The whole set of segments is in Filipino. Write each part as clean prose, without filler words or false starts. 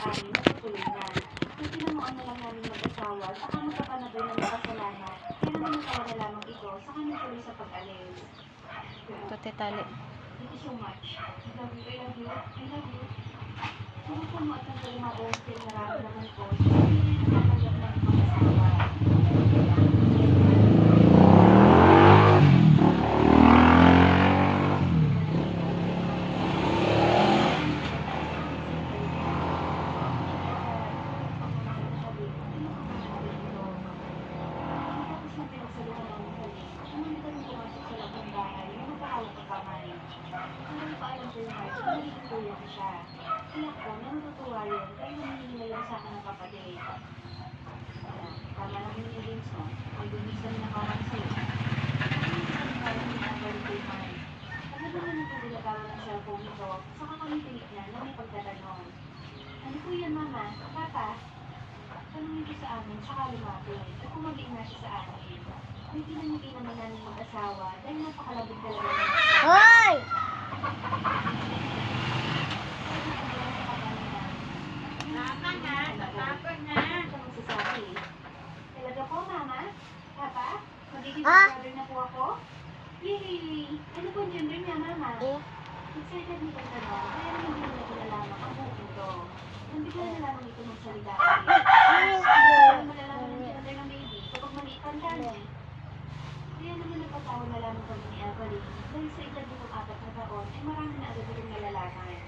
amin, natutuloy na. Kung tinamuan na lang namin mag-asawa, saka magkapanaboy na makasalanan, kaya naman natawa na lamang ito, saka nagtuloy sa pag-alis. Ito, tetali. Thank you so much. I love you, I love you, I love you. Kung ako mo at nagkalimabaw sa nararamdaman ko, hindi rin natatanggap ng mag-asawa. Tiyak ko, natutuwa yun, kaya humihingi na lang sa akin ng kapatid. Tama lang yung feelings mo. May gumisan na parang sa'yo. Hindi ka naman parang ginagawa ko yung mga. Ano ba naman ito ginagawa ng cellphone nito? Saka kami tinignan na may pagtatanong. Ano po yan, Mama? Papa? Tanongin ko sa amin, saka lumapit. At kumagin na siya sa amin. May pinamigay naman namin mag-asawa dahil napakalabog talaga ng Hoy! Talaga po, Mama? Papa? Magiging father na po ako? Yay! Ano po ang gender niya, Mama? Excited nito ang tanong, kaya hindi nila pinalaman ang buong ito. Nang bigla na lamang ito magsalita kami. Kaya malalaman ng gender ng baby kapag maliit ang dali. Kaya naman nagpatawa na lamang kami ni Evelyn dahil sa edad nitong 4 na taon ay marami na agad itong nalalaman.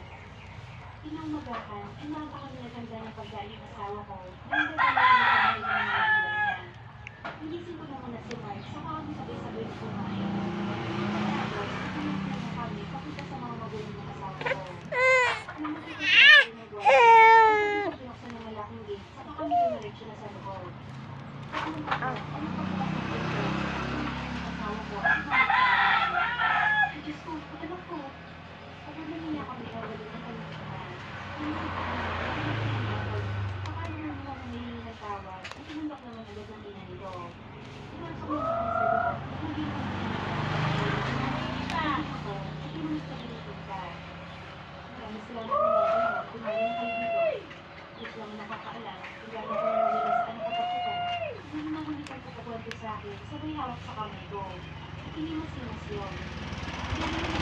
Inumagahan ay napakami naganda ng pagdaan ng asawa ko dahil dahil ng mga niya. Nagising ko naman na si Mark saka kami sabay-sabay na kumain. Tapos, nakinig na kami pakita sa mga magulang ng asawa ko. Nung makikita ko na gawin, pinuksan ng malaking gate saka kami dumiretso na sa loob. At nung ako, ano pa pala sa pito? Ang asawa ko, ang mga ay, Diyos ko, pagkanak ko. Pagod na niya kami Evelyn ng kanyang akala naman nila na nahihingi ng tawad at tinundak naman agad ng ina nito. Pinasok naman kami sa loob at hindi naman ako at tinundak na pinupunta. Maraming salamat naman kung kumain na kayo dito. Diyos lang nakakaalam kung gano'n ko nalila sa anak kataputan. Hindi naman hindi kayo pagkakwento sa akin sabay hawak sa kamay ko. At hindi masimas yun. Hindi naman